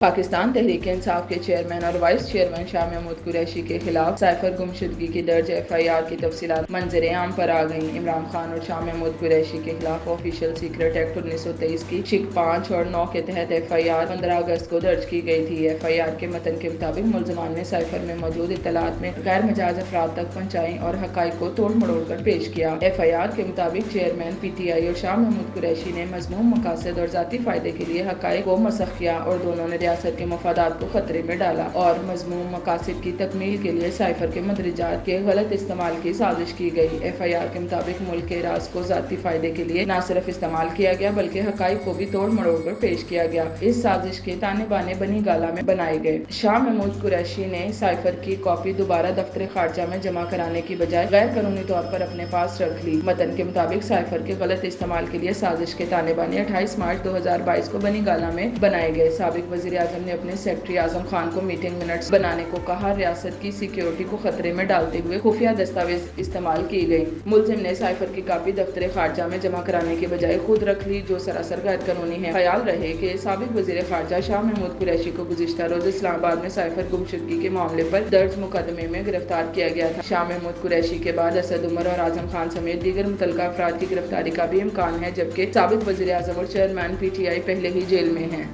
पाकिस्तान तहरीक इंसाफ के चेयरमैन और vice chairman Shah Mahmood Qureshi के खिलाफ साइफर गुमशुदगी की दर्ज FIR की तफसीलात मंजर आम पर आ गईं। इमरान खान और शाह महमूद कुरैशी के खिलाफ ऑफिशियल सीक्रेट एक्ट 1923 की शिक 5 और 9 के तहत FIR 15 अगस्त को दर्ज की गई थी। FIR के मतन के मुताबिक मुलजमान ने साइफर में मौजूद इत्तलात में गैर मजाज अफराद तक पहुँचाई और हकाइक को तोड़ मड़ोड़ कर पेश किया। FIR के मुताबिक चेयरमैन PTI और शाह महमूद कुरैशी ने मजमूम मकासद और जाती फायदे के लिए हकाइक को मसख किया और दोनों ने रियासत के मफादात को खतरे में डाला और मजमूम मकासद की तकमील के लिए साइफर के मदरजात के गलत इस्तेमाल की साजिश की गई। FIR के मुताबिक मुल्क के राज को जाती फायदे के लिए न सिर्फ इस्तेमाल किया गया बल्कि हकाइक को भी तोड़ मड़ोड़ कर पेश किया गया। इस साजिश के ताने बाने बनी गाला में बनाए गए। शाह महमूद कुरैशी ने साइफर की कॉपी दोबारा दफ्तर खारजा में जमा कराने की बजाय गैर कानूनी तौर पर अपने पास रख ली। मतन के मुताबिक साइफर के गलत इस्तेमाल के लिए साजिश के ताने बाने 28 मार्च 2022 को बनी गाला में बनाए गए। साबिक वजीर आजम ने अपने सेक्रेटरी आजम खान को मीटिंग मिनट्स बनाने को कहा। रियासत की सिक्योरिटी को खतरे में डालते हुए खुफिया दस्तावेज इस्तेमाल की गई। मुलजिम ने साइफर की कॉपी दफ्तर खारजा में जमा कराने के बजाय खुद रख ली, जो सरासर गैर कानूनी है। ख्याल रहे कि साबिक वजीर खारजा शाह महमूद कुरैशी को गुज़िश्ता रोज इस्लामाबाद में साइफर गुमशुदगी के मामले पर दर्ज मुकदमे में गिरफ्तार किया गया था। शाह महमूद कुरैशी के बाद असद उमर और आजम खान समेत दीगर मुतल्लिका अफराद की गिरफ्तारी का भी इम्कान है, जबकि साबिक वजीर आजम और चेयरमैन PTI पहले ही जेल में हैं।